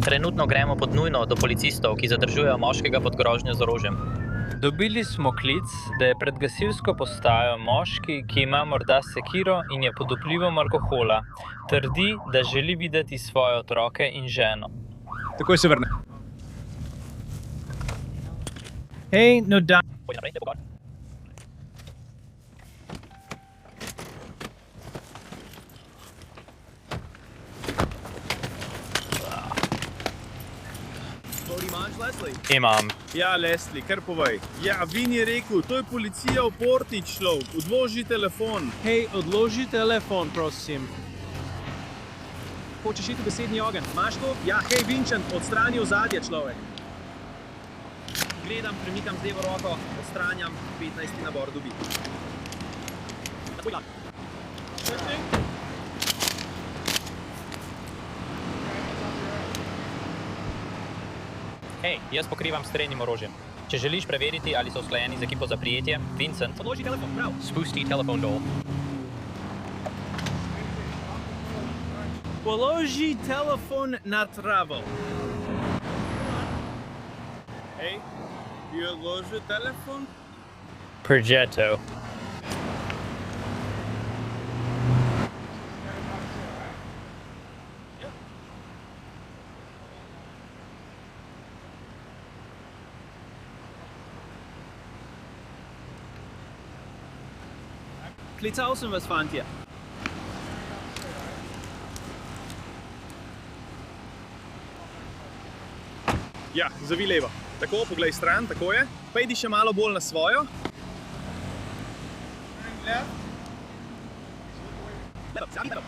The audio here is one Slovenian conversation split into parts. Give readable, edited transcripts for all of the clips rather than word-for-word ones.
Trenutno gremo pod nujno do policistov, ki zadržujejo moškega pod grožnjo z orožjem. Dobili smo klic, da je pred gasilsko postajo moški, ki ima morda sekiro in je pod vplivom alkohola. Trdi, da želi videti svoje otroke in ženo. Takoj se vrne. Hej, no da... Pojdi naprej, lepo gor. Imam. Ja, Leslie, kar povej. Ja, Vin je rekel, to je policija v Porti, človek. Odloži telefon. Hej, odloži telefon, prosim. Hočeš iti v besedni ogenj? Imaš to? Ja, hej, Vincent, odstrani ozadje, človek. Gledam, premikam z levo roko, odstranjam, 15. nabor dobi. Takoj lak. Hej, jaz pokrivam s strelnim orožjem. Če želiš preveriti, ali so usklajeni z ekipo za prijetje, Vincent, Odloži telefon, prav. spusti telefon dol. Položi telefon na travo. Hej, ti odloži telefon? Progetto. Klical sem vas, fantje. Ja, zavi levo. Tako, poglej stran, tako je. Pejdi še malo bolj na svojo. Levo, zavi levo.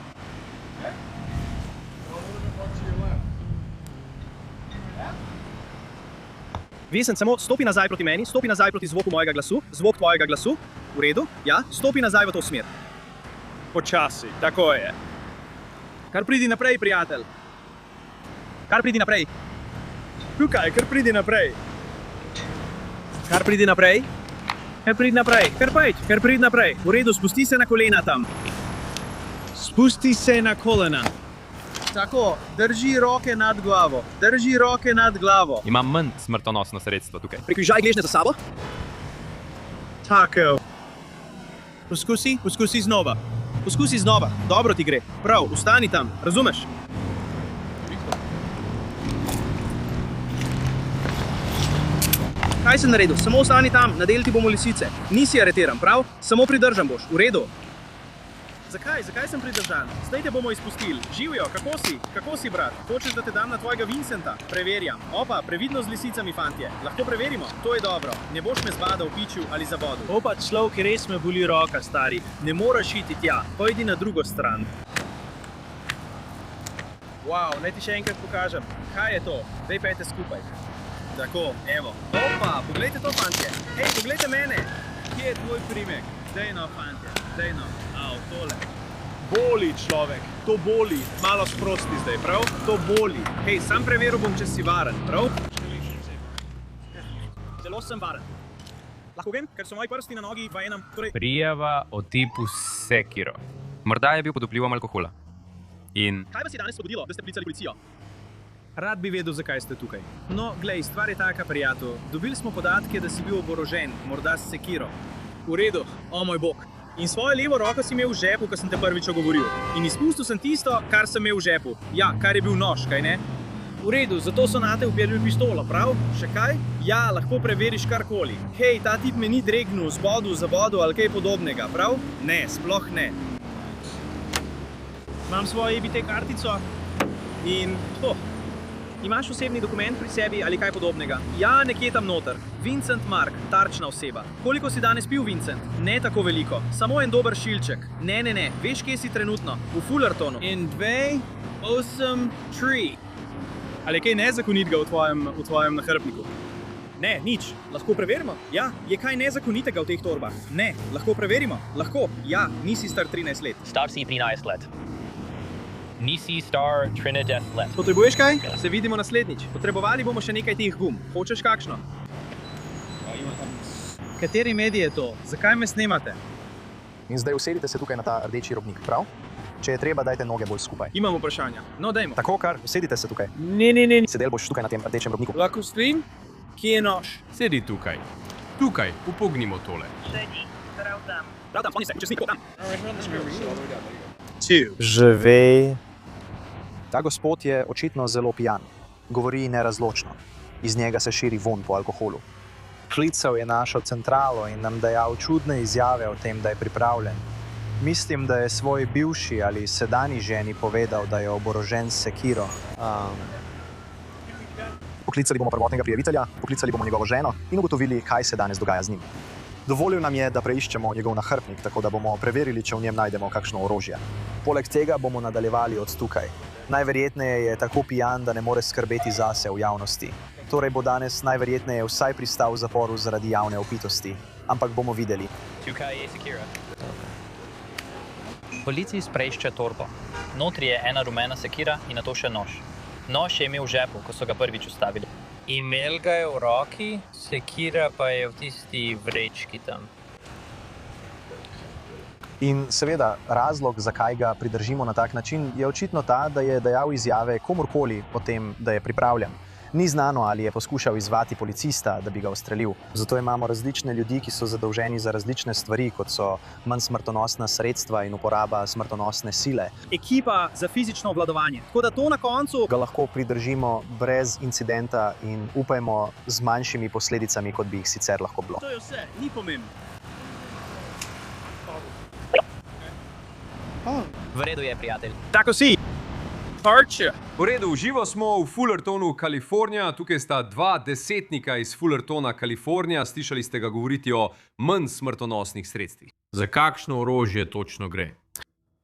Vincent, samo stopi nazaj proti meni, stopi nazaj proti zvoku mojega glasu, zvok tvojega glasu. V redu, ja, stopi nazaj v to smer. Počasi, tako je. Kar pridi naprej, prijatelj. Kar pridi naprej. Tukaj, kar pridi naprej. Kar pridi naprej. Kar pridi naprej. Kar pridi naprej. V redu, spusti se na kolena tam. Spusti se na kolena. Tako, drži roke nad glavo. Drži roke nad glavo. Imam manj smrtonosno sredstvo tukaj. Prikrižaj gležnje za sabo. Tako. Poskusi znova. Poskusi znova. Dobro ti gre. Prav, ustani tam. Razumeš? Kaj sem naredil? Samo ostani tam, nadel ti bomo lisice. Nisi aretiran, prav? Samo pridržan boš. V redu. Zakaj? Zakaj sem pridržan? Zdaj te bomo izpustili. Živijo, kako si? Kako si, brat? Hočeš, da te dam na tvojega Vincenta? Preverjam. Opa, previdno z lisicami, fantje. Lahko preverimo? To je dobro. Ne boš me zbadal, pičil ali zabodel. Opa, človek, res me boli roka, stari. Ne moraš iti tja. Pojdi na drugo stran. Wow, naj ti še enkrat pokažem. Kaj je to? Dej pejte skupaj. Tako, evo. Opa, poglejte to, fantje. Hej, poglejte mene. Kje je tvoj primek? Dej no, fantje. Dej no. Au, tole. Boli, človek. To boli. Malo sprosti zdaj, prav? To boli. Hej, sam preveril bom, če si varen, prav? Zelo sem varen. Lahko vem, ker so moji prsti na nogi v enem, torej... Prijava o tipu sekiro. Morda je bil pod vplivom alkohola. In Kaj vas je danes spodbudilo, da ste klicali policijo? Rad bi vedel, zakaj ste tukaj. No, glej, stvar je taka, prijatelj. Dobili smo podatke, da si bil oborožen, morda s sekiro. V redu, o moj bog. In svojo levo roko si imel v žepu, ko sem te prvič ogovoril. In izpustil sem tisto, kar sem imel v žepu. Ja, kar je bil nož, kaj ne? V redu, zato so nate uperili pištolo, prav? Še kaj? Ja, lahko preveriš karkoli. Hej, ta tip me ni dregnil, zbodel, zabodel ali kaj podobnega, prav? Ne, sploh ne. Imam svojo EBT kartico in to. Imaš osebni dokument pri sebi ali kaj podobnega? Ja, nekje tam noter. Vincent Mark, tarčna oseba. Koliko si danes pil, Vincent? Ne tako veliko. Samo en dober šilček. Ne. Veš, kje si trenutno? V Fullertonu. In 2, 8, 3. Ali je kaj nezakonitega v tvojem nahrbtniku? Ne, nič. Lahko preverimo? Ja. Je kaj nezakonitega v teh torbah? Ne. Lahko preverimo? Lahko. Ja, nisi star 13 let. Star si 13 let. Nisi star 13 let. Potrebuješ kaj? Se vidimo naslednjič. Potrebovali bomo še nekaj teh gum. Hočeš kakšno? Kateri medij je to? Zakaj me snemate? In zdaj usedite se tukaj na ta rdeči robnik, prav? Če je treba, dajte noge bolj skupaj. Imam vprašanja. No, dajmo. Tako, kar, sedite se tukaj. Ne. Sedel boš tukaj na tem rdečem robniku. Lahko stojim? Kje je nož? Sedi tukaj. Tukaj, upognimo tole. Prav tam, oni se, čez njih, tam. Živej. Ta gospod je očitno zelo pijan. Govori nerazločno. Iz njega se širi vonj po alkoholu. Klical je našo centralo in nam dajal čudne izjave o tem, da je pripravljen. Mislim, da je svoji bivši ali sedanji ženi povedal, da je oborožen s sekiro. Poklicali bomo prvotnega prijavitelja, poklicali bomo njegovo ženo in ugotovili, kaj se danes dogaja z njim. Dovolil nam je, da preiščemo njegov nahrbtnik, tako da bomo preverili, če v njem najdemo kakšno orožje. Poleg tega bomo nadaljevali od tukaj. Najverjetneje je tako pijan, da ne more skrbeti zase v javnosti. Torej bo danes najverjetneje vsaj pristal v zaporu zaradi javne opitosti. Ampak bomo videli. Tukaj je sekira. Policist preišče torbo. Notri je ena rumena sekira in nato še nož. Nož je imel v žepu, ko so ga prvič ustavili. Imel ga je v roki, sekira pa je v tisti vrečki tam. In seveda, razlog, zakaj ga pridržimo na tak način, je očitno ta, da je dajal izjave komurkoli o tem, da je pripravljen. Ni znano, ali je poskušal izzvati policista, da bi ga ustrelil. Zato imamo različne ljudi, ki so zadolženi za različne stvari, kot so manj smrtonosna sredstva in uporaba smrtonosne sile. Ekipa za fizično obvladovanje. Tako da to na koncu... Ga lahko pridržimo brez incidenta in upajmo z manjšimi posledicami, kot bi jih sicer lahko bilo. To je vse, ni pomembno. V redu je, prijatelj. Tako si. Parče. V redu, živo smo v Fullertonu, Kalifornija. Tukaj sta dva desetnika iz Fullertona, Kalifornija. Slišali ste ga govoriti o manj smrtonosnih sredstvih. Za kakšno orožje točno gre?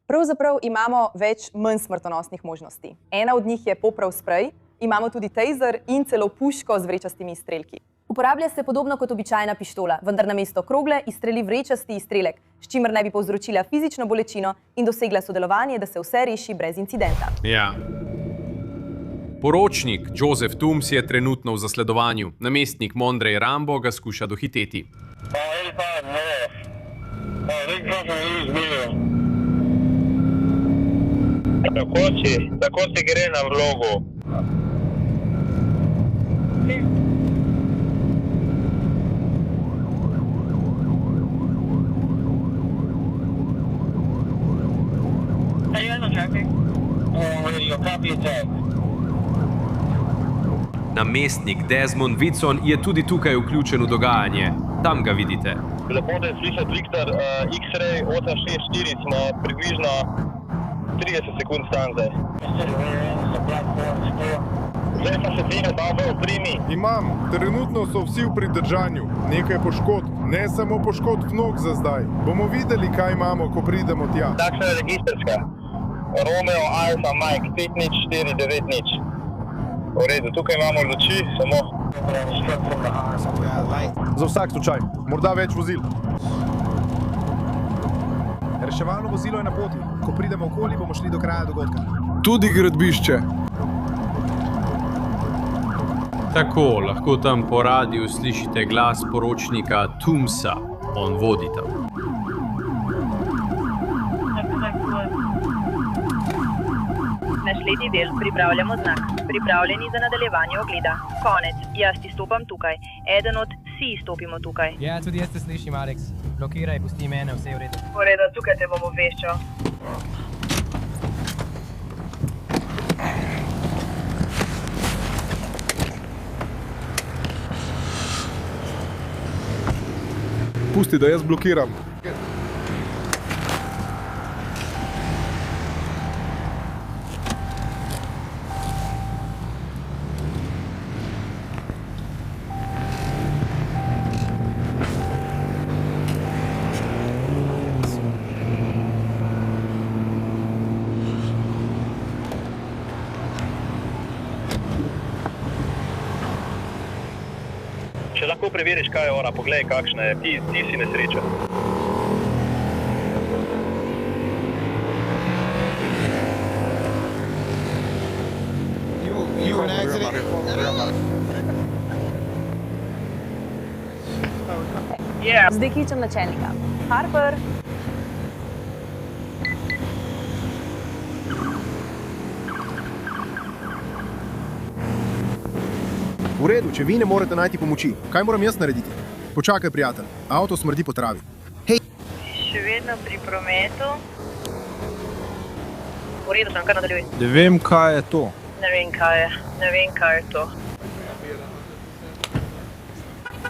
Pravzaprav imamo več manj smrtonosnih možnosti. Ena od njih je poprav sprej, imamo tudi taser in celo puško z vrečastimi izstrelki. Uporablja se podobno kot običajna pištola, vendar namesto krogle izstreli vrečasti izstrelek, s čimer naj bi povzročila fizično bolečino in dosegla sodelovanje, da se vse reši brez incidenta. Ja. Poročnik Joseph Toombs je trenutno v zasledovanju. Namestnik Mondrej Rambo ga skuša dohiteti. Tako si gre na vlogo. Namestnik Desmond Whitson je tudi tukaj vključen v dogajanje. Tam ga vidite. Lepo, da je slišati Viktor, X-ray 864, smo približno 30 sekund stan zdaj. Zdaj pa se tega dobro oprimi. Imam, trenutno so vsi v pridržanju. Nekaj poškodb, ne samo poškodb nog za zdaj. Bomo videli, kaj imamo, ko pridemo tja. Takšna je registrska. Romeo Alfa Mike 50490. V redu, tukaj imamo luči, samo... Za vsak slučaj, morda več vozil. Reševalno vozilo je na poti. Ko pridemo okoli, bomo šli do kraja dogodka. Tudi gradbišče. Tako, lahko tam po radiju slišite glas poročnika Toombsa. On vodi tam. Naslednji del pripravljamo znak. Pripravljeni za nadaljevanje ogleda. Konec. Jaz izstopam tukaj. Eden od vsi izstopimo tukaj. Ja, tudi jaz te slišim, Alex. Blokiraj, pusti mene, vse je v redu. V redu, tukaj te bom obveščal. Pusti, da jaz blokiram. Če lahko preveriš, kaj je ora, poglej, kakšna je. Ti si nesrečen. Zdaj kličem načelnika. Harper! V redu, če vi ne morete najti pomoči, kaj moram jaz narediti? Počakaj, prijatelj, avto smrdi po travi. Hej! Še vedno pri prometu. V redu sem, kar nadaljuj. Ne vem, kaj je to. Ne vem, kaj je to.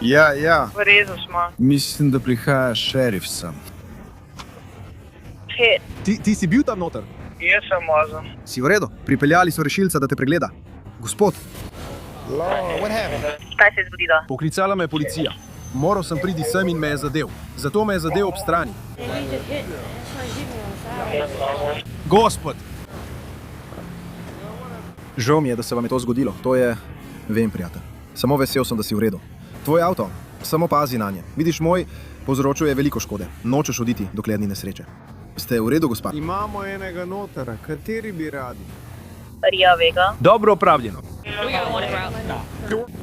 Ja. V redu smo. Mislim, da prihaja šerif sem. Hej, Ti si bil tam noter? jaz sem vozil. Si v redu? Pripeljali so rešilca, da te pregleda. Gospod, Kaj se je zgodilo? poklicala me je policija. Moral sem priti sem in me je zadev. Zato me je zadev ob strani. Gospod! Žal mi je, da se vam je to zgodilo. To je... Vem, prijatelj. Samo vesel sem, da si v redu. Tvoj avto, samo pazi na nje. Vidiš, moj povzročuje veliko škode. Nočeš oditi, dokler ni nesreče. Ste v redu, gospa? Imamo enega notara, kateri bi radi? Rija Vega. Dobro opravljeno.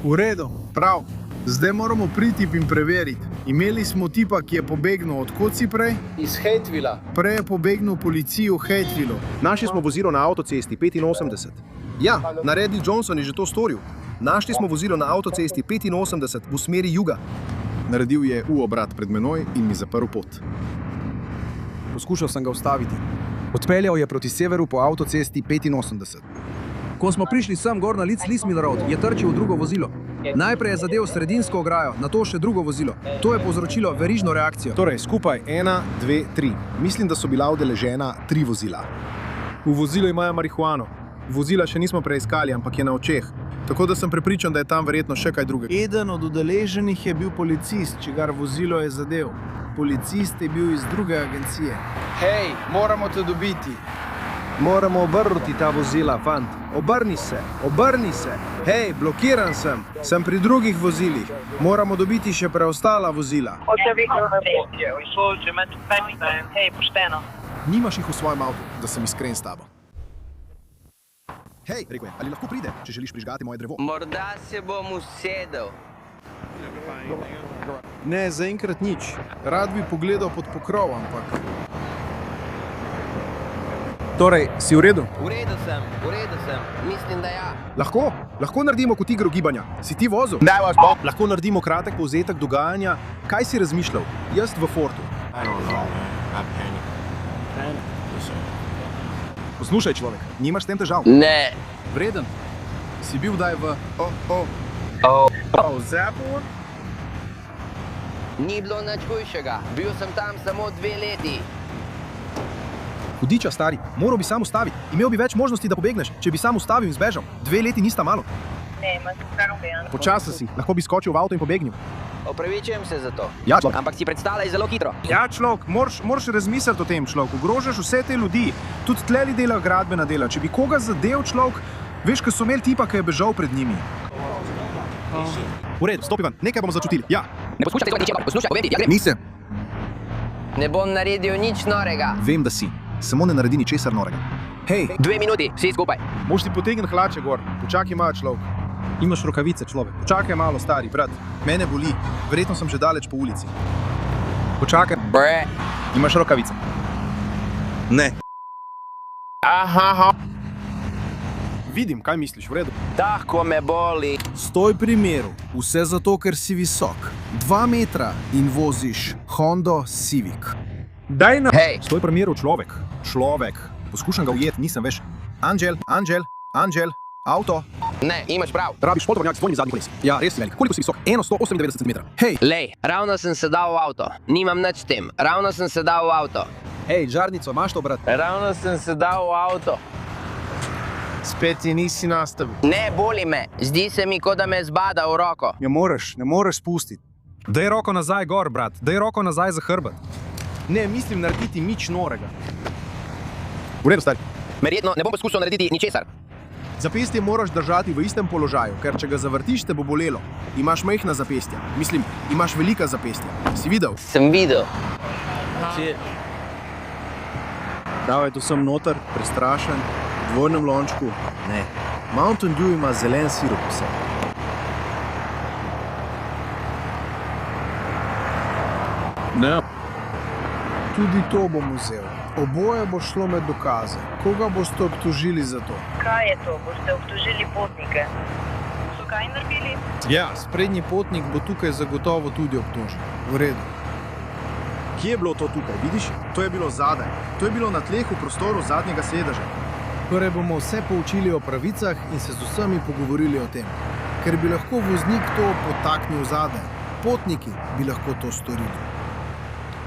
V redu, prav. Zdaj moramo priti in preveriti. Imeli smo tipa, ki je pobegnil. Odkot si prej? Iz Hatevilla. Prej je pobegnil policiji v Hatevillu. Našli smo vozilo na avtocesti 85. Ja, naredil Johnson je že to storil. Našli smo vozilo na avtocesti 85 v smeri juga. Naredil je U-obrat pred menoj in mi zaprl pot. Poskušal sem ga ustaviti. Odpeljal je proti severu po avtocesti 85. Ko smo prišli sem gor na Lismin Road, je trčil v drugo vozilo. Najprej je zadev sredinsko ograjo, nato še drugo vozilo. To je povzročilo verižno reakcijo. Torej, skupaj 1, 2, 3. Mislim, da so bila udeležena 3 vozila. V vozilu imajo marihuano. Vozila še nismo preiskali, ampak je na očeh. Tako da sem prepričan, da je tam verjetno še kaj drugega. Eden od udeleženih je bil policist, čigar vozilo je zadev. Policist je bil iz druge agencije. Hej, moramo te dobiti. Moramo obrniti ta vozila, fant. Obrni se, obrni se. Hej, blokiran sem. Sem pri drugih vozilih. Moramo dobiti še preostala vozila. Hej, pošteno. Nimaš jih v svojem avtu, da sem iskren s tabo. Hej, rekel je, ali lahko pride, če želiš prižgati moje drevo? Morda se bom usedel. Ne, zaenkrat nič. Rad bi pogledal pod pokrov, ampak... Torej, si v redu? V redu sem. Mislim, da ja. Lahko naredimo kot igro gibanja. Si ti vozil? Lahko naredimo kratek povzetek dogajanja. Kaj si razmišljal? Jaz v Fortu. Poslušaj, človek, nimaš s tem težav? Ne. Vreden. Si bil kdaj v... Zapu? Ni bilo nič hujšega. Bil sem tam samo 2 leti. Hudiča, stari, moral bi sam ustaviti. Imel bi več možnosti, da pobegneš, če bi sam ustavil in zbežal. 2 leti nista malo. Ne, imaš kar ubejan. Počasi si, lahko bi skočil v avto in pobegnil. Opravičujem se za to. Ja, človek. Ampak si predstavljaj zelo hitro. Ja, človek, moraš razmisliti o tem, človek. Ogrožaš vse te ljudi. Tudi tleli dela gradbena dela. Če bi koga zadev, človek, veš, ko so imeli tipa, ki je bežal pred njimi. V redu, stopi ven, nekaj bomo začutili. Ja. Ne poskušaj se ničega, poslušaj, povedi, ja grem. Nisem. Ne bom naredil nič norega. Vem, da si. Samo ne naredi ničesar norega. Hej. 2 minuti, vsi skupaj. Moš ti potegniti hlače gor. Počakaj malo, človek. Imaš rokavice, človek. Počakaj malo, stari, brat. Mene boli. Verjetno sem že daleč po ulici. Počakaj. Bre. Imaš rokavice? Ne. Aha. Vidim, kaj misliš, v redu. Tako me boli. Stoj pri miru. Vse zato, ker si visok. 2 metra in voziš Honda Civic. Daj na... Hej. Stoj pri miru, človek. Človek. Poskušam ga ujeti, nisem veš. Anđel, avto. Ne, imaš prav. Rabiš potovornjak s dvojnim zadnjim kolesi. Ja, res si velik. Koliko si visok? 198 cm. Hej. Lej, ravno sem se dal v avto. Nimam nič s tem. Ravno sem se dal v avto. Hej, žarnico, imaš to, brat? Ravno sem se dal v avto. Spet je nisi nastavil. Ne, boli me. Zdi se mi, kot da me zbada v roko. Ne moreš spustiti. Daj roko nazaj gor, brat. Daj roko nazaj za hrbet. Ne, mislim narediti nič norega. V redu, stari. Verjetno ne bom poskušal narediti ničesar. Zapestje moraš držati v istem položaju, ker če ga zavrtiš, te bo bolelo. Imaš majhna zapestja. Mislim, imaš velika zapestja. Si videl? Sem videl. Davaj tu sem noter, prestrašen, v dvojnem lončku. Ne. Mountain Dew ima zelen sirup vse. Ne. Tudi to bom vzel. Oboje bo šlo med dokaze. Koga boste obtožili za to? Kaj je to? Boste obtožili potnike? kaj naredili? Ja, sprednji potnik bo tukaj zagotovo tudi obtožen. V redu. Kje je bilo to tukaj, vidiš? To je bilo zadaj. To je bilo na tleh v prostoru zadnjega sedeža. Torej bomo vse poučili o pravicah in se z vsemi pogovorili o tem. Ker bi lahko voznik to potaknil zadaj. Potniki bi lahko to storili.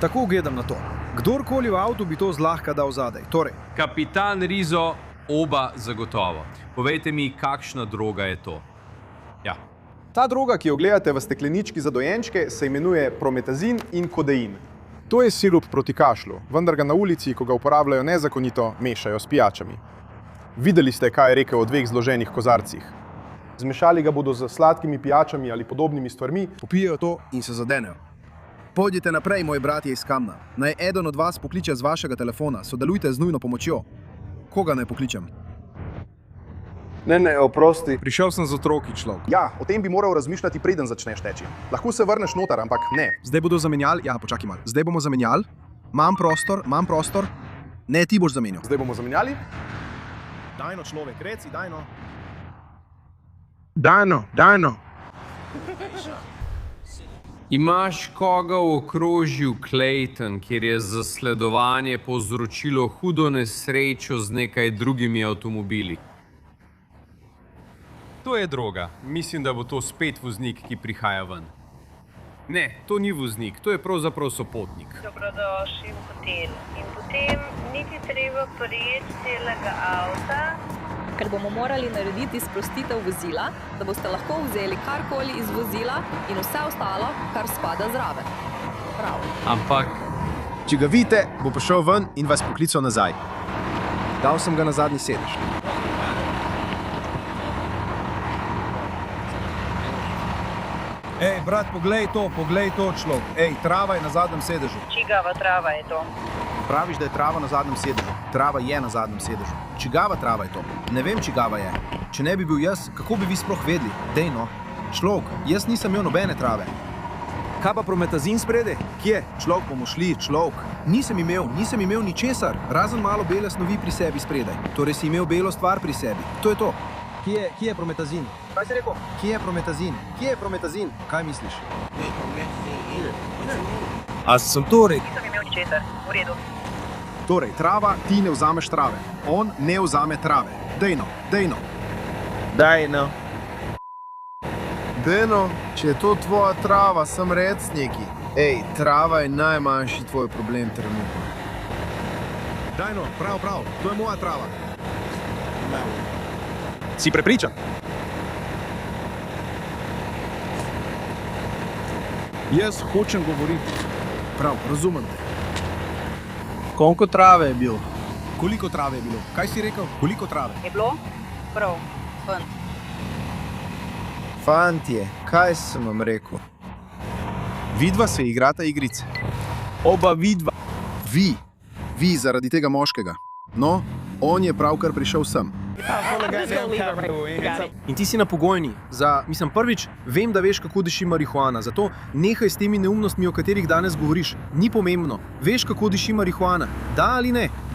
Tako gledam na to. Kdorkoli v avtu bi to zlahka dal zadaj. Torej, Kapitan Rizo, oba zagotovo. Povejte mi, kakšna droga je to? Ja. Ta droga, ki jo gledate v steklenički za dojenčke, se imenuje prometazin in kodein. To je sirup proti kašlju, vendar ga na ulici, ko ga uporabljajo nezakonito, mešajo s pijačami. Videli ste, kaj je rekel o dveh zloženih kozarcih. Zmešali ga bodo z sladkimi pijačami ali podobnimi stvarmi. Popijejo to in se zadenejo. Pojdite naprej, moji bratje iz Kamna. Naj eden od vas pokliče z vašega telefona. Sodelujte z nujno pomočjo. Koga naj pokličem? Ne, oprosti. Prišel sem z otroki, človek. Ja, o tem bi moral razmišljati, preden začneš teči. Lahko se vrneš noter, ampak ne. Zdaj bodo zamenjali? Ja, počakaj malo. Zdaj bomo zamenjali? Imam prostor. Ne, ti boš zamenjal. Zdaj bomo zamenjali? Dajno, človek, reci, dajno. Dajno. Imaš koga v okrožju Clayton, kjer je zasledovanje povzročilo hudo nesrečo z nekaj drugimi avtomobili? To je droga. Mislim, da bo to spet voznik, ki prihaja ven. Ne, to ni voznik, to je pravzaprav sopotnik. Dobrodošli v hotel. In potem niti treba prijeti celega avta. Ker bomo morali narediti sprostitev vozila, da boste lahko vzeli karkoli iz vozila in vse ostalo, kar spada zraven. Prav. Ampak... Če ga vidite, bo prišel ven in vas poklical nazaj. Dal sem ga na zadnji sedež. Ej, brat, poglej to, človek. Ej, trava je na zadnjem sedežu. Čigava trava je to? Praviš, da je trava na zadnjem sedežu. Trava je na zadnjem sedežu. Čigava trava je to? Ne vem, čigava je. Če ne bi bil jaz, kako bi vi sploh vedeli? Dej no. Človek, jaz nisem imel nobene trave. Kaj pa prometazin sprede? Kje? Človek, bomo šli, človek. Nisem imel ničesar, razen malo bele snovi pri sebi spredaj. Torej si imel belo stvar pri sebi. To je to. Kje je prometazin? Kaj si rekel? Kje je prometazin? Kaj misliš? A sem to rekel? Nisem imel ničesar. V redu. Torej, trava, ti ne vzameš trave. On ne vzame trave. Dejno. Deno, če je to tvoja trava, sem rec neki. Ej, trava je najmanjši tvoj problem trenutno. Dajno, prav, to je moja trava. Si prepričan? Jaz hočem govoriti. Prav, razumem te. Koliko trave je bilo? Koliko trave je bilo? Kaj si rekel? Koliko trave? Je bilo? Prav. Fant. Fantje, kaj sem vam rekel? Vidva se igrata igrice. Oba vidva. Vi zaradi tega moškega. No, on je pravkar prišel sem. In ti si na pogojni. Prvič, vem, da veš, kako diši marihuana, zato nehaj s temi neumnostmi, o katerih danes govoriš. Ni pomembno. Veš, kako diši marihuana. Da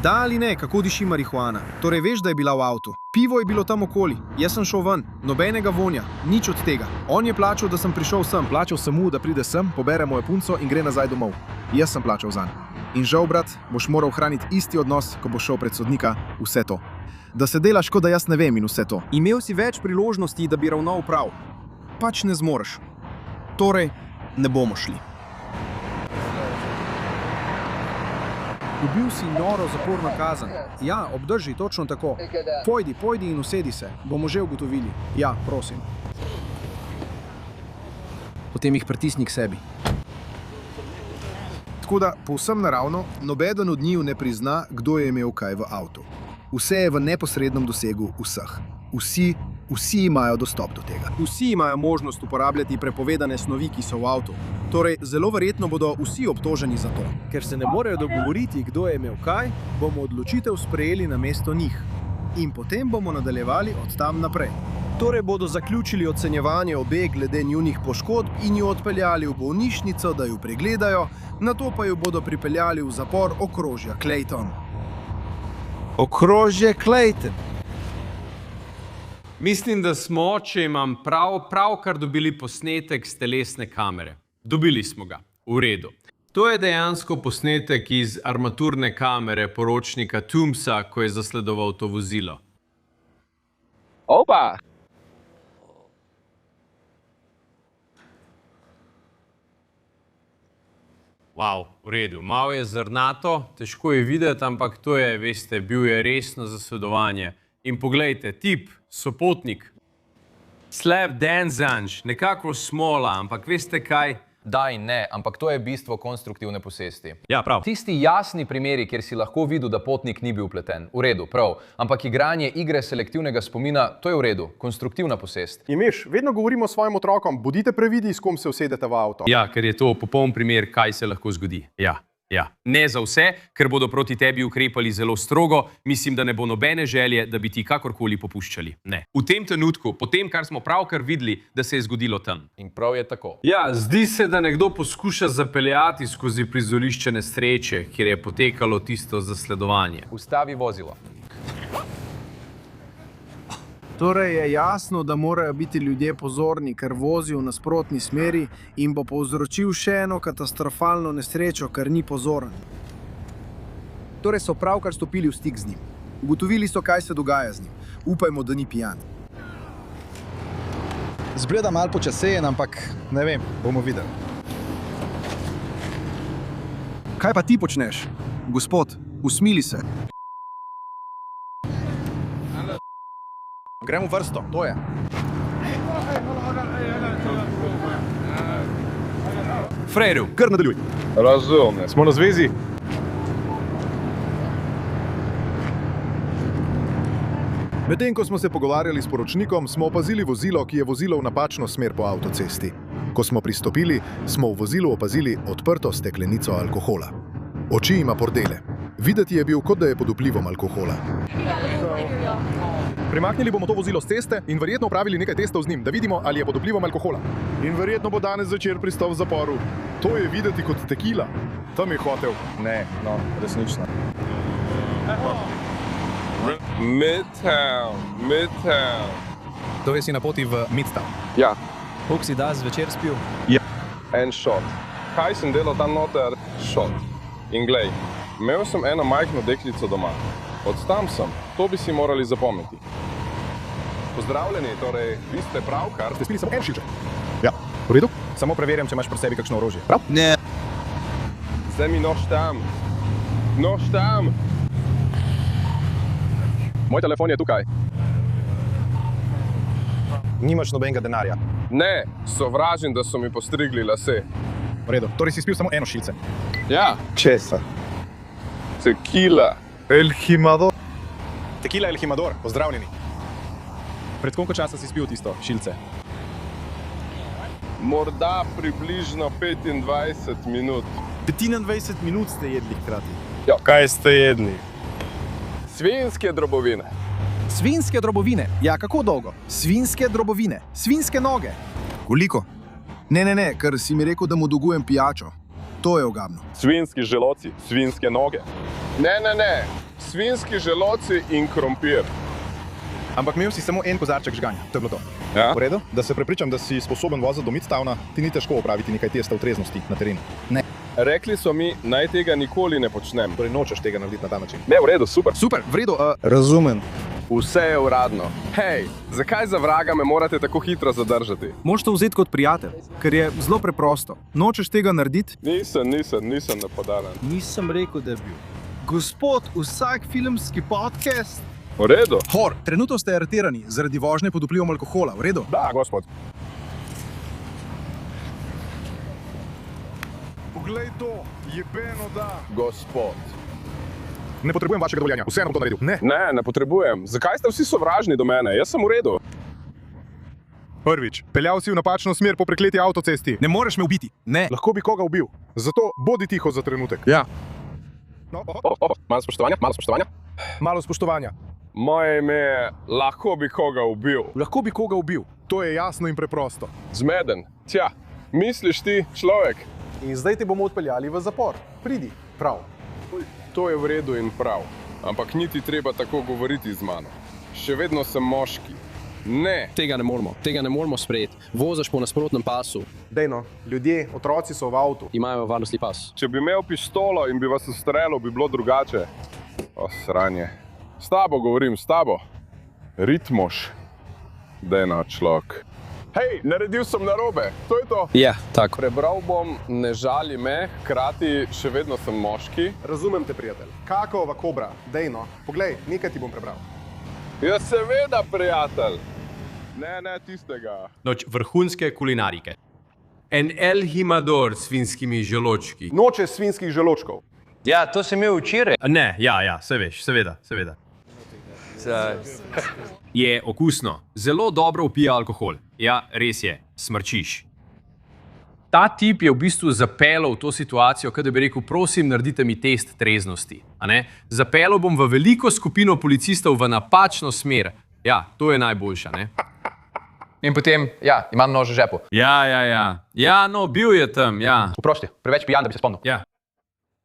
ali ne, kako diši marihuana. Torej, veš, da je bila v avtu. Pivo je bilo tam okoli. Jaz sem šel ven. Nobenega vonja. Nič od tega. On je plačal, da sem prišel sem. Plačal sem mu, da pride sem, pobere mojo punco in gre nazaj domov. Jaz sem plačal zanj. In žal, brat, boš moral ohraniti isti odnos, ko boš šel pred sodnika, vse to. Da se delaš, kot da jaz ne vem in vse to. Imel si več priložnosti, da bi ravnal prav. Pač ne zmoreš. Torej, ne bomo šli. Dobil si noro zaporno kazen. Ja, obdrži, točno tako. Pojdi in usedi se. Bomo že ugotovili. Ja, prosim. Potem jih pritisni k sebi. Tako da, povsem naravno, nobeden od njiju ne prizna, kdo je imel kaj v avtu. Vse je v neposrednem dosegu vseh. Vsi imajo dostop do tega. Vsi imajo možnost uporabljati prepovedane snovi, ki so v avtu. Torej, zelo verjetno bodo vsi obtoženi za to. Ker se ne morejo dogovoriti, kdo je imel kaj, bomo odločitev sprejeli namesto njih. In potem bomo nadaljevali od tam naprej. Torej bodo zaključili ocenjevanje obe glede njunih poškodb in jo odpeljali v bolnišnico, da ju pregledajo, nato pa ju bodo pripeljali v zapor okrožja Clayton. Okrožje Clayton. Mislim, da smo, če imam pravkar dobili posnetek s telesne kamere. Dobili smo ga. V redu. To je dejansko posnetek iz armaturne kamere poročnika Tombsa, ko je zasledoval to vozilo. Opa! Wow, v redu. Malo je zrnato, težko je videti, ampak to je, veste, bil je resno zasledovanje. In poglejte, tip, sopotnik, Slab Denzanž, nekako smola, ampak veste kaj? Da in ne, ampak to je bistvo konstruktivne posesti. Ja, prav. Tisti jasni primeri, kjer si lahko videl, da potnik ni bil vpleten. V redu, prav. Ampak igranje igre selektivnega spomina, to je v redu. Konstruktivna posest. In veš, vedno govorimo svojim otrokom, bodite previdni, s kom se usedete v avto. Ja, ker je to popoln primer, kaj se lahko zgodi. Ja. Ne za vse, ker bodo proti tebi ukrepali zelo strogo, mislim, da ne bo nobene želje, da bi ti kakorkoli popuščali. Ne. V tem trenutku, po tem, kar smo pravkar videli, da se je zgodilo tam. In prav je tako. Ja, zdi se, da nekdo poskuša zapeljati skozi prizorišče nesreče, kjer je potekalo tisto zasledovanje. Ustavi vozilo. Torej je jasno, da morajo biti ljudje pozorni, ker vozijo v nasprotni smeri in bo povzročil še eno katastrofalno nesrečo, ker ni pozoren. Torej so pravkar stopili v stik z njim. Ugotovili so, kaj se dogaja z njim. Upajmo, da ni pijan. Zgleda malo počasejen, ampak ne vem, bomo videli. Kaj pa ti počneš? Gospod, usmili se. Gremo v vrsto, to je. Freru, kar nadaljuj. Razumem. Smo na zvezi? Medtem ko smo se pogovarjali s poročnikom, smo opazili vozilo, ki je vozilo v napačno smer po avtocesti. Ko smo pristopili, smo v vozilu opazili odprto steklenico alkohola. Oči ima pordele. Videti je bil, kot da je pod vplivom alkohola. Premaknili bomo to vozilo z ceste in verjetno opravili nekaj testov z njim, da vidimo, ali je pod vplivom alkohola. In verjetno bo danes zvečer pristal v zaporu. To je videti kot tekila. Tam je hotel. Ne, no, resnično. Midtown. Torej si na poti v Midtown. Ja. Koliko si da zvečer spil? Ja. En šot. Kaj sem delal tam noter? Šot. In glej, imel sem eno majhno deklico doma. Od tam sem. To bi si morali zapomniti. Pozdravljeni, torej, vi ste pravkar... Ste spili samo en šilček? Ja. V redu? Samo preverjam, če imaš pri sebi kakšno orožje. Prav? Ne. Zdaj mi nož tam. Nož tam. Moj telefon je tukaj. Nimaš nobenega denarja. Ne, sovražim, da so mi postrigli lase. V redu. Torej si spil samo eno šilce. Ja. Česa? Tequila. El Jimador. Tequila El Jimador. Pozdravljeni. Pred koliko časa si spil tisto šilce? Morda približno 25 minut. 25 minut ste jedli hkrati. Ja. Kaj ste jedli? Svinjske drobovine. Svinjske drobovine? Ja, kako dolgo? Svinjske drobovine. Svinjske noge. Koliko? Ne, ker si mi rekel, da mu dolgujem pijačo. To je ogabno. Svinjski želoci, svinjske noge. Ne. Svinjski želoci in krompir. Ampak imel si samo en kozarček žganja. To je bilo to. Ja. V redu? Da se prepričam, da si sposoben voziti do Midtowna, ti ni težko opraviti nekaj testov treznosti na terenu. Ne. Rekli so mi, naj tega nikoli ne počnem. Torej nočeš tega narediti na ta način. Ne, v redu, super. Super, v redu. Razumem. Vse je uradno. Hej, zakaj za vraga me morate tako hitro zadržati? Moš to vzeti kot prijatelj, ker je zelo preprosto. Nočeš tega narediti? Nisem napadalen. Nisem rekel, da je bil. Gospod, vsak filmski podcast... V redu. Hor, trenutno ste aretirani zaradi vožnje pod vplivom alkohola, v redu? Da, gospod. Poglej to, jebeno da. Gospod. Ne potrebujem vašega dovoljenja, vseeno bom to naredil. Ne potrebujem. Zakaj ste vsi sovražni do mene? Jaz sem v redu. Prvič, peljal si v napačno smer po prekleti avtocesti. Ne moreš me ubiti. Ne. Lahko bi koga ubil. Zato bodi tiho za trenutek. Ja. No, Malo spoštovanja. Malo spoštovanja. Moje ime je, lahko bi koga ubil. Lahko bi koga ubil. To je jasno in preprosto. Zmeden. Tja, misliš ti, človek? In zdaj te bomo odpeljali v zapor. Pridi, prav. To je v redu in prav. Ampak niti treba tako govoriti z mano. Še vedno sem moški. Ne. Tega ne moremo sprejeti. Vozaš po nasprotnem pasu. Dejno, ljudje, otroci so v avtu. Imajo varnostni pas. Če bi imel pištolo in bi vas ustrelil, bi bilo drugače. O, sranje. S tabo govorim, s tabo. Ritmoš. Dejno, človek. Hej, naredil sem narobe, to je to. Ja, tako. Prebral bom, ne žali me, hkrati še vedno sem moški. Razumem te, prijatelj. Kakova kobra, dejno. Poglej, nekaj ti bom prebral. Ja, seveda, prijatelj. Ne, tistega. Noč vrhunske kulinarike. En El Jimador s svinjskimi želočki. Noče svinjskih želočkov. Ja, to sem imel včeraj. Ne, ja, se veš, seveda. Je okusno, zelo dobro vpija alkohol. Ja, res je, smrčiš. Ta tip je v bistvu zapeljal to situacijo, kada bi rekel, prosim, naredite mi test treznosti. Zapeljal bom v veliko skupino policistov v napačno smer. Ja, to je najboljša, ne? In potem, ja, imam nož v žepu. Ja. Ja, no, bil je tam, ja. Oprosti, preveč pijan, da bi se spomnil. Ja.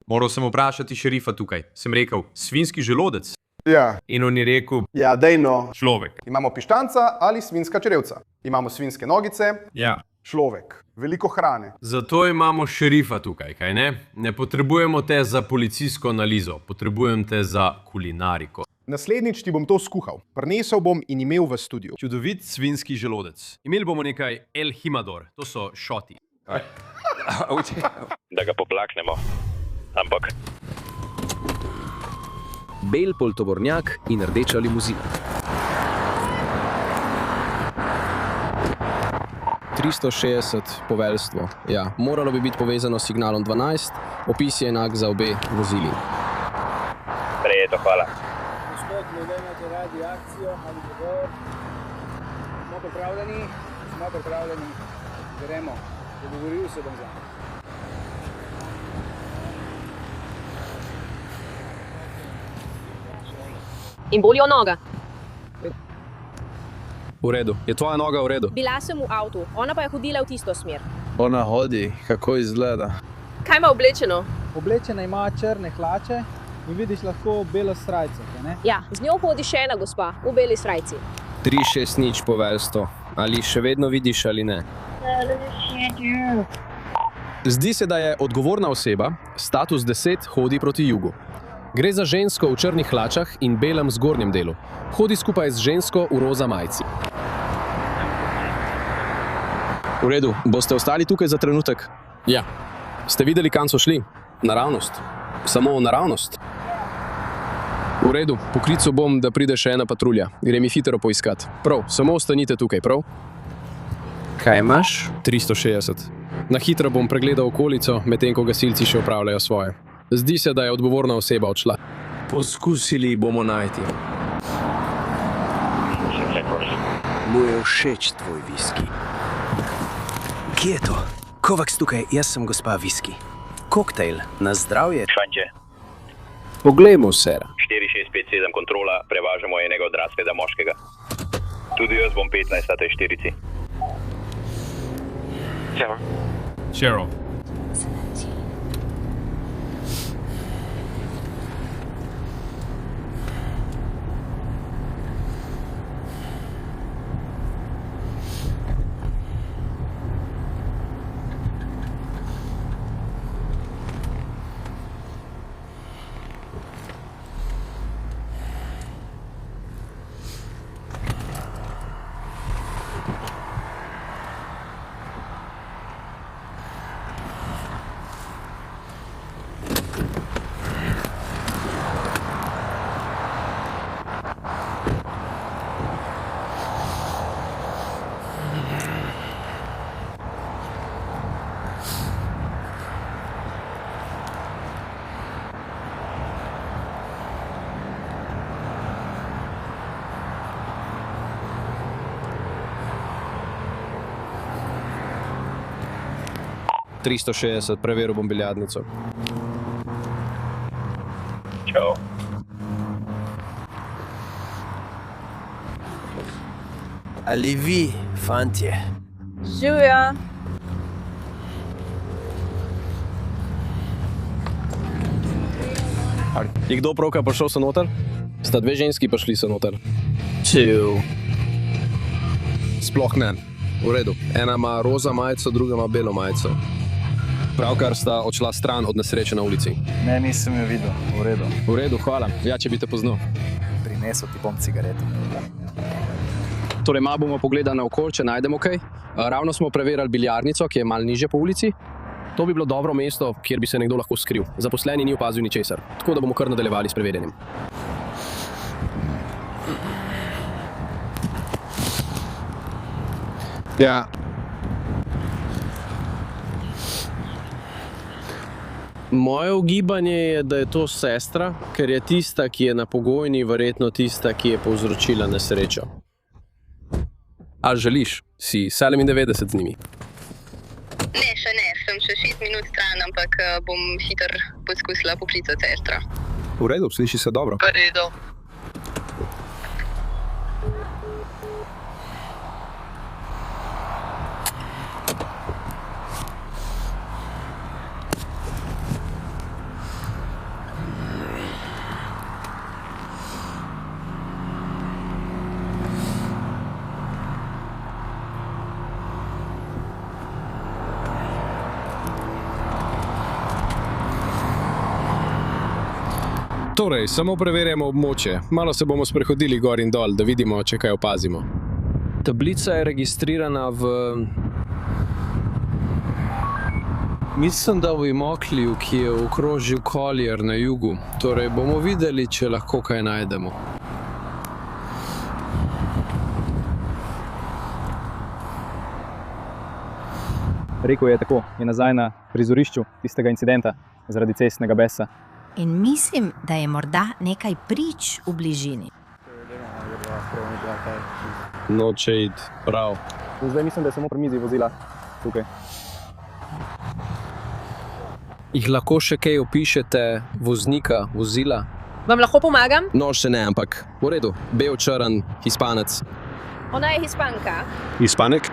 Moral sem vprašati šerifa tukaj. Sem rekel, svinjski želodec. Ja. In on je rekel, ja, dejno. Človek. Imamo pištanca ali svinjska črevca. Imamo svinjske nogice. Ja. Človek. Veliko hrane. Zato imamo šerifa tukaj, kaj ne? Ne potrebujemo te za policijsko analizo, potrebujem te za kulinariko. Naslednjič ti bom to skuhal. Prinesel bom in imel v studiu. Čudovit svinjski želodec. Imeli bomo nekaj El Jimador, to so šoti. Da ga poplaknemo. Ampak Bel poltovornjak in rdeča limuzina. 360 poveljstvo. Ja, moralo bi biti povezano s signalom 12, opis je enak za obe vozili. Prejeto, hvala. Gospod, glede imate radi akcijo ali pogovor? Smo pripravljeni. Gremo. Dogovoril se bom z vami. In bolijo noga. V redu. Je tvoja noga v redu? Bila sem v avtu, ona pa je hodila v tisto smer. Ona hodi, kako izgleda? Kaj ima oblečeno? Oblečena ima črne hlače in vidiš lahko belo srajco, ne? Ja, z njo hodi še ena gospa v beli srajci. 360 poveljstvo. Ali še vedno vidiš ali ne? Zdi se, da je odgovorna oseba, status 10, hodi proti jugu. Gre za žensko v črnih hlačah in belem zgornjem delu. Hodi skupaj z žensko v roza majici. V redu, boste ostali tukaj za trenutek? Ja. Ste videli, kam so šli? Naravnost. Samo naravnost. V redu, poklical bom, da pride še ena patrulja. Gre mi hitro poiskat. Prav, samo ostanite tukaj, prav? Kaj imaš? 360. Na hitro bom pregledal okolico, medtem ko gasilci še opravljajo svoje. Zdi se, da je odgovorna oseba odšla. Poskusili bomo najti. Mu je všeč tvoj viski. Kje je to? Kovacs tukaj, jaz sem gospa viski. Koktejl, na zdravje. Šanče. Poglejmo, sera. 4657 kontrola, prevažamo enega odraslega moškega. Tudi jaz bom 15 na tej štirici. Cheryl. .360, preveril bom biljardnico. Čau. Ali vi, fantje? Živja. Je kdo pravkar prišel se noter? Sta dve ženski prišli se noter. Sploh ne. V redu. Ena ima roza majico, druga ima belo majico. Pravkar sta odšla stran od nesreče na ulici. Ne, nisem jo videl. V redu. V redu, hvala. Ja, če bi te poznal. Prinesel ti bom cigareto. Torej, malo bomo pogledali naokoli, če najdemo kaj. Ravno smo preverjali biljarnico, ki je malo nižje po ulici. To bi bilo dobro mesto, kjer bi se nekdo lahko skril. Zaposleni ni opazil ničesar, tako da bomo kar nadaljevali s preverjanjem. Ja. Moje ugibanje je, da je to sestra, ker je tista, ki je na pogojni, verjetno tista, ki je povzročila nesrečo. Ali želiš? Si 97 z njimi? Ne, še ne. Sem še 6 minut stran, ampak bom hitro poskusila poklicati sestro. V redu, sliši se dobro. V redu. Torej, samo preverjamo območje. Malo se bomo sprehodili gor in dol, da vidimo, če kaj opazimo. Tablica je registrirana v... Mislim, da v Imokliju, ki je okrožil Collier na jugu. Torej, bomo videli, če lahko kaj najdemo. Rekel je tako, je nazaj na prizorišču tistega incidenta zaradi cestnega besa. In mislim, da je morda nekaj prič v bližini. Noče iti, prav. Zdaj mislim, da je samo pri mizi vozila tukaj. Jih lahko še kaj opišete, voznika, vozila? Vam lahko pomagam? No, še ne, ampak v redu. Bel, črn, Hispanec. Ona je Hispanka. Hispanek?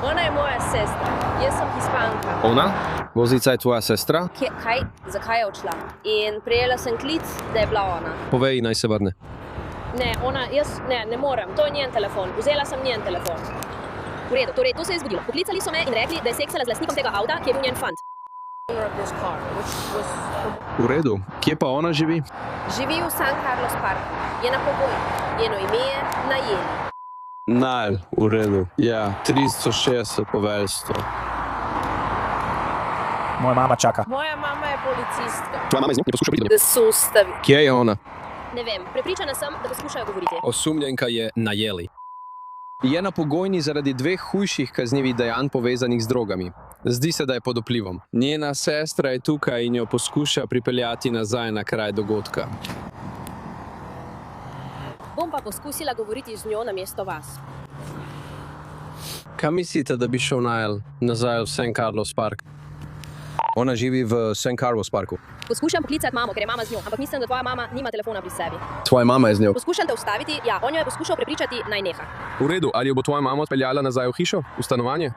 Ona je moja sestra. Jaz sem Hispanka. Ona? Vozica je tvoja sestra? Kaj? Zakaj je odšla? In prejela sem klic, da je bila ona. Povej, naj se vrne. Ne, ne morem. To je njen telefon. Vzela sem njen telefon. V redu, torej to se je zgodilo. Poklicali so me in rekli, da je seksala z lastnikom tega avta, ki je bil njen fant. V redu. Kje pa ona živi? Živi v San Carlos Parku. Je na pogoji. Njeno ime je Najeli. Najl, v redu. Ja, 360 poveljstvo. Moja mama čaka. Moja mama je policistka. Tvoja mama je z njo, ne poskuša priti do nje. Da so ustavi. Kje je ona? Ne vem, prepričana sem, da poskušajo govoriti. Osumljenka je Najeli. Je na pogojni zaradi 2 hujših kaznivih dejanj povezanih z drogami. Zdi se, da je pod vplivom. Njena sestra je tukaj in jo poskuša pripeljati nazaj na kraj dogodka. Bom pa poskusila govoriti z njo namesto vas. Kaj mislite, da bi šel Najl nazaj v San Carlos Park? Ona živi v San Carlos Parku. Poskušam poklicati mamo, ker je mama z njo, ampak mislim, da tvoja mama nima telefona pri sebi. Tvoja mama je z njo. Poskušam te ustaviti, ja, on jo je poskušal prepričati, naj neha. V redu, ali jo bo tvoja mama odpeljala nazaj v hišo, v stanovanje?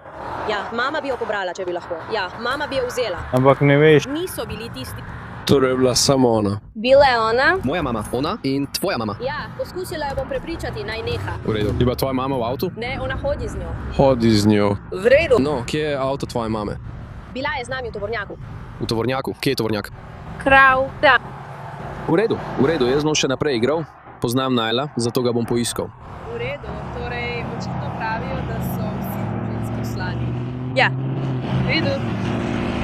Ja, mama bi jo pobrala, če bi lahko. Ja, mama bi jo vzela. Ampak ne veš. Niso bili tisti. Torej je bila samo ona. Bila je ona. Moja mama, ona in tvoja mama. Ja, poskusila jo bom prepričati, naj neha. V redu. Je pa tvoja mama v avtu? Ne, ona hodi z njo. Hodi z njo. V redu. No, kje je avto tvoje mame? Bila je z nami v tovornjaku. V tovornjaku? Kje je tovornjak? Krav, da. V redu, jaz bom še naprej igral. Poznam Najla, zato ga bom poiskal. V redu, torej očitno pravijo, da so vsi družinski poslani. Ja. V redu.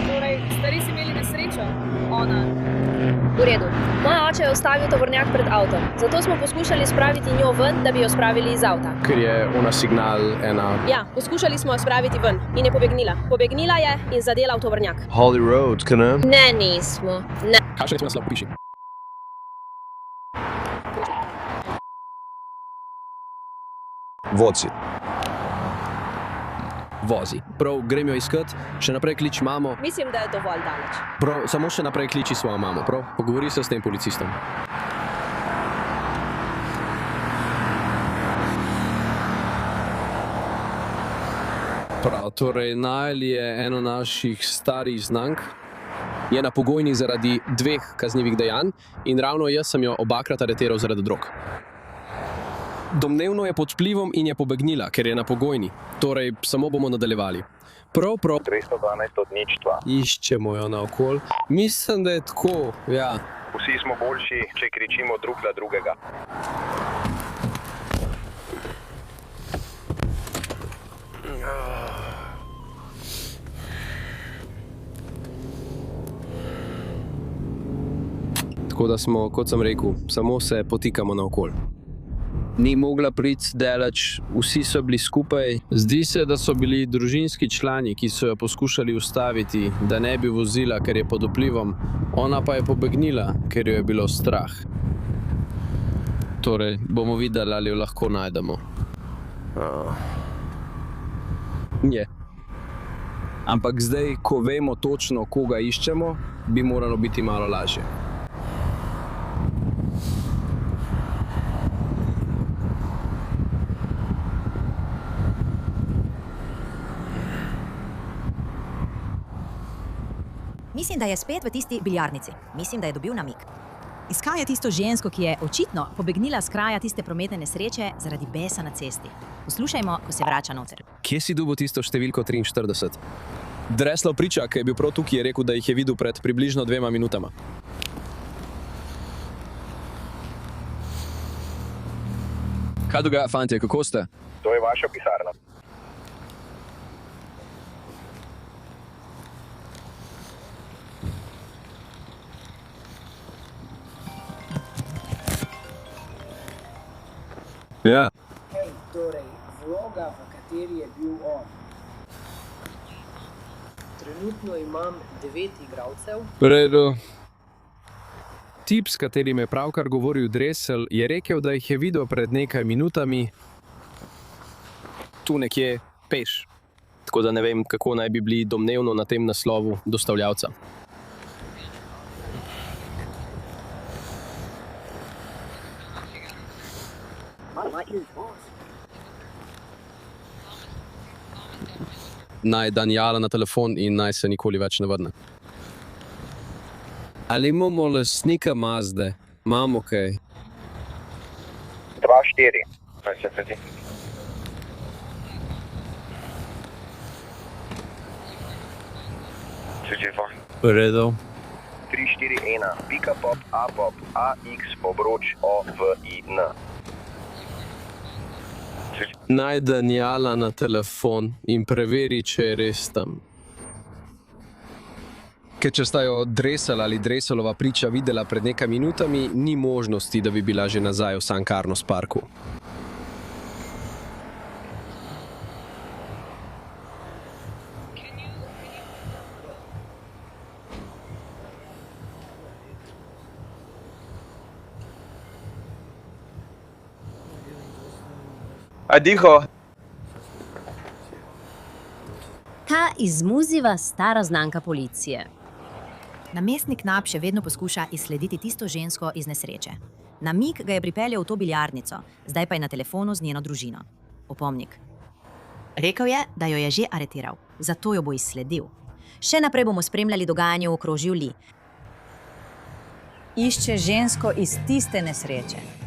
Torej, stari si imeli nesrečo? Ona. V redu. Moj oče je ustavil tovornjak pred avtom. Zato smo poskušali spraviti njo ven, da bi jo spravili iz avta. Ker je ona signal ena... Ja, poskušali smo jo spraviti ven in je pobegnila. Pobegnila je in zadela v tovornjak. Holly Road, kaj ne? Ne, nismo. Ne. Kaj še nismo naslov, piši. Vozi. Prav, grem jo iskat, še naprej klič mamo. Mislim, da je dovolj daleč. Prav, samo še naprej kliči svojo mamo, prav? Pogovori se s tem policistom. Prav, torej Najl je eno naših starih znank. Je na pogojni zaradi 2 kaznivih dejanj in ravno jaz sem jo obakrat aretiral zaradi drog. Domnevno je pod vplivom in je pobegnila, ker je na pogojni. Torej, samo bomo nadaljevali. Prav. 212 od nič 2. Iščemo jo naokol. Mislim, da je tako, ja. Vsi smo boljši, če kričimo drug na drugega. Tako da smo, kot sem rekel, samo se potikamo naokol. Ni mogla priti daleč, vsi so bili skupaj. Zdi se, da so bili družinski člani, ki so jo poskušali ustaviti, da ne bi vozila, ker je pod vplivom. Ona pa je pobegnila, ker jo je bilo strah. Torej, bomo videli, ali jo lahko najdemo. Je. Ampak zdaj, ko vemo točno, koga iščemo, bi moralo biti malo lažje. Mislim, da je spet v tisti biljarnici. Mislim, da je dobil namig. Iskal je tisto žensko, ki je očitno pobegnila s kraja tiste prometne nesreče zaradi besa na cesti. Poslušajmo, ko se vrača noter. Kje si dobil tisto številko 43? Dreslav priča, ki je bil prav tukaj, je rekel, da jih je videl pred približno 2 minutama. Kaj dogaja, fantje, kako ste? To je vaša pisarna. Ja. Torej, vloga, v kateri je bil on. Trenutno imam 9 igralcev. V redu. Tip, s katerim je pravkar govoril Dressel, je rekel, da jih je videl pred nekaj minutami tu nekje peš. Tako da ne vem, kako naj bi bili domnevno na tem naslovu dostavljavca. Naj Daniela na telefon in naj se nikoli več ne vrne. Ali imamo lastnika Mazde? Imamo kaj? 2-4. Kaj se preti? V redu. 3-4-1. Pika pop, a pop, AX obroč OVIN. Naj Daniela na telefon in preveri, če je res tam. Ker če sta jo Dressel ali Dresselova priča videla pred nekaj minutami, ni možnosti, da bi bila že nazaj v San Carlos parku. Adiho. Ta izmuziva stara znanka policije. Namestnik Knapp še vedno poskuša izslediti tisto žensko iz nesreče. Namig ga je pripeljal v to biljarnico, zdaj pa je na telefonu z njeno družino. Opomnik. Rekel je, da jo je že aretiral, zato jo bo izsledil. Še naprej bomo spremljali dogajanje v okrožju Lee. Išče žensko iz tiste nesreče.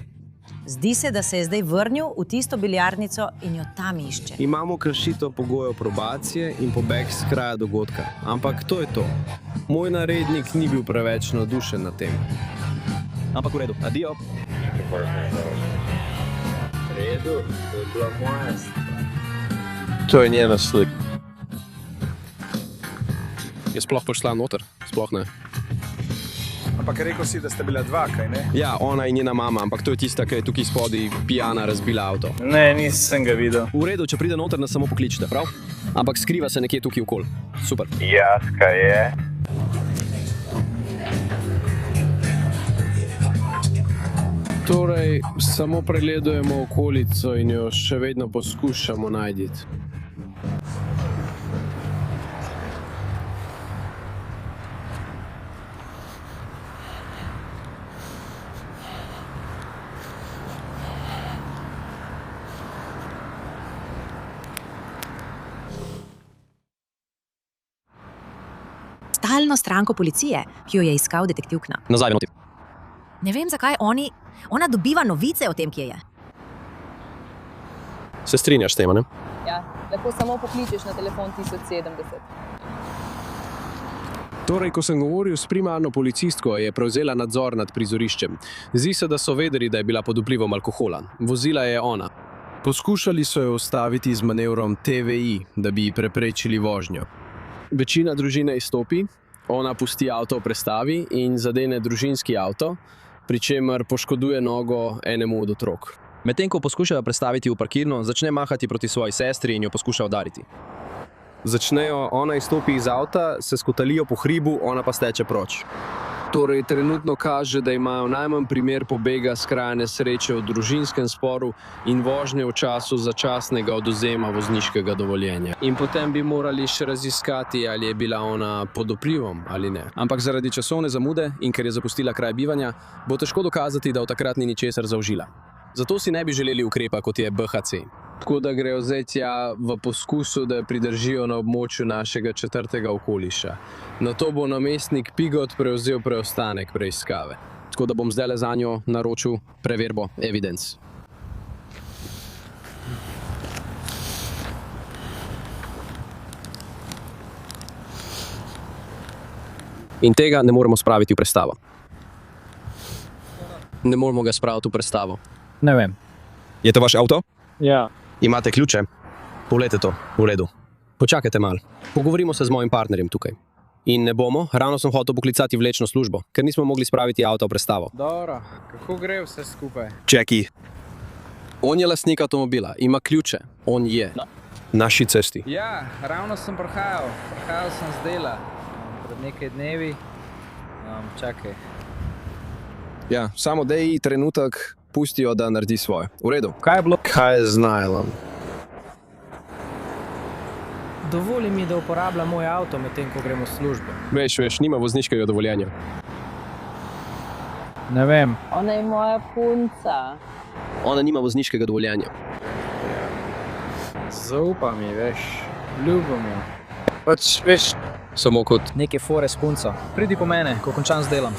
Zdi se, da se je zdaj vrnil v tisto biljarnico in jo tam išče. Imamo kršitev pogojev probacije in pobeg s kraja dogodka. Ampak to je to. Moj narednik ni bil preveč navdušen nad tem. Ampak v redu. Adijo. V redu, to je bila moja stvar. To je njena slika. Je sploh prišla noter? Sploh ne. Ampak rekel si, da sta bila dva, kaj ne? Ja, ona in njena mama, ampak to je tista, ki je tukaj spodaj pijana razbila avto. Ne, nisem ga videl. V redu, če pride noter, nas samo pokličite, prav? Ampak skriva se nekje tukaj okoli. Super. Jaska je. Torej, samo pregledujemo okolico in jo še vedno poskušamo najti. Stalno stranko policije, ki jo je iskal detektiv Knapp. Nazaj noti. Ne vem, zakaj ona dobiva novice o tem, kje je. Se strinjaš s tem, ne? Ja, lahko samo pokličeš na telefon 1070. Torej, ko sem govoril s primarno policistko, je prevzela nadzor nad prizoriščem. Zdi se, da so vedeli, da je bila pod vplivom alkohola. Vozila je ona. Poskušali so jo ustaviti z manevrom TVI, da bi preprečili vožnjo. Večina družine izstopi, ona pusti avto v prestavi in zadene družinski avto, pri čemer poškoduje nogo enemu od otrok. Medtem ko poskušajo prestaviti v parkirno, začne mahati proti svoji sestri in jo poskuša udariti. Začnejo, ona izstopi iz avta, se skotalijo po hribu, ona pa steče proč. Torej, trenutno kaže, da imajo najmanj primer pobega s kraja nesreče v družinskem sporu in vožnje v času začasnega odvzema vozniškega dovoljenja. In potem bi morali še raziskati, ali je bila ona pod vplivom ali ne. Ampak zaradi časovne zamude in ker je zapustila kraj bivanja, bo težko dokazati, da v takrat ni ničesar zaužila. Zato si ne bi želeli ukrepa, kot je BHC. Tako da grejo zdaj tja v poskusu, da pridržijo na območju našega 4. okoliša. Nato bo namestnik Pigot prevzel preostanek preiskave. Tako da bom zdajle zanjo naročil preverbo evidenc. In tega ne moremo spraviti v prestavo. Ne moremo ga spraviti v prestavo. Ne vem. Je to vaš avto? Ja. Imate ključe? Poglejte to, v redu. Počakajte malo. Pogovorimo se z mojim partnerjem tukaj. In ne bomo, ravno sem hotel poklicati vlečno službo, ker nismo mogli spraviti avta v prestavo. Dobro, kako gre vse skupaj? Jackie. On je lastnik avtomobila, ima ključe. On je na naši cesti. Ja, ravno sem prihajal. Prihajal sem z dela. Pred nekaj dnevi. Čakaj. Ja, samo dej trenutek, pustijo, da naredi svoje. V redu. Kaj je bilo? Kaj je z najlom? Dovoli mi, da uporabljam moj avto, medtem ko gremo v službo. Veš, nima vozniškega dovoljenja. Ne vem. Ona je moja punca. Ona nima vozniškega dovoljenja. Zaupa mi, veš. Ljubim jo. Pač, veš. Samo kot neke fore s punco. Pridi po mene, ko končam z delom.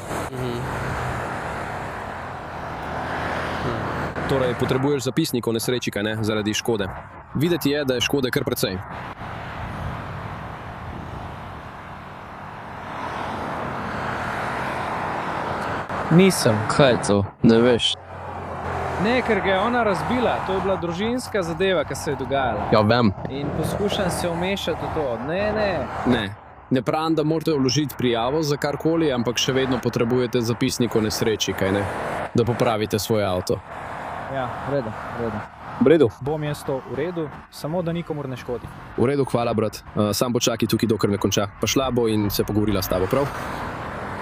Torej, potrebuješ zapisnik o nesreči, kaj ne, zaradi škode. Videti je, da je škode kar precej. Nisem. Kaj je to? Ne veš. Ne, ker ga je ona razbila. To je bila družinska zadeva, ki se je dogajala. Ja, vem. In poskušam se vmešati v to. Ne. Ne pravim, da morate vložiti prijavo za karkoli, ampak še vedno potrebujete zapisnik o nesreči, kaj ne, da popravite svoj avto. Ja, v redu. V redu. Bom jaz to v redu, samo da nikomur ne škodi. V redu, hvala, brat. Sam počakaj tukaj, dokler me konča. Pa šla bo in se pogovorila s tabo, prav?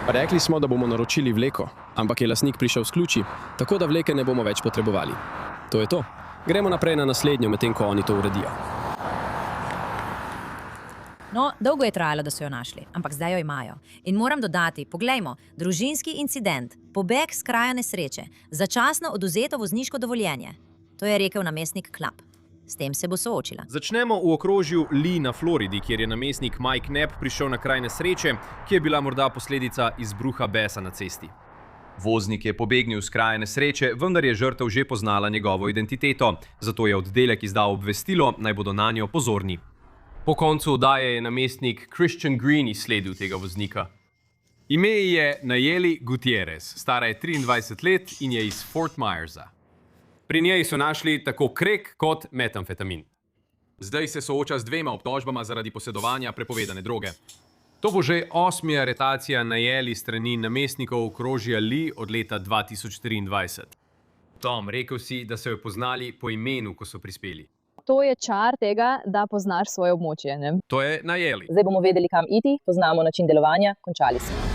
Rekli smo, da bomo naročili vleko, ampak je lastnik prišel s ključi, tako da vleke ne bomo več potrebovali. To je to. Gremo naprej na naslednjo, medtem ko oni to uredijo. No, dolgo je trajalo, da so jo našli, ampak zdaj jo imajo. In moram dodati, poglejmo, družinski incident, pobeg s kraja nesreče, začasno odvzeto vozniško dovoljenje. To je rekel namestnik Klapp. S tem se bo soočila. Začnemo v okrožju Lee na Floridi, kjer je namestnik Mike Knapp prišel na kraj nesreče, ki je bila morda posledica izbruha besa na cesti. Voznik je pobegnil s kraja nesreče, vendar je žrtev že poznala njegovo identiteto, zato je oddelek izdal obvestilo, naj bodo nanjo pozorni. Po koncu oddaje je namestnik Christian Green izsledil tega voznika. Ime je Nayeli Gutierrez, stara je 23 let in je iz Fort Myersa. Pri njej so našli tako krek kot metamfetamin. Zdaj se sooča z 2 obtožbama zaradi posedovanja prepovedane droge. To bo že 8. aretacija Nayeli strani namestnikov okrožja Lee od leta 2023. Tom, rekel si, da so jo poznali po imenu, ko so prispeli. To je čar tega, da poznaš svoje območje, ne? To je Nayeli. Zdaj bomo vedeli, kam iti, poznamo način delovanja, končali smo.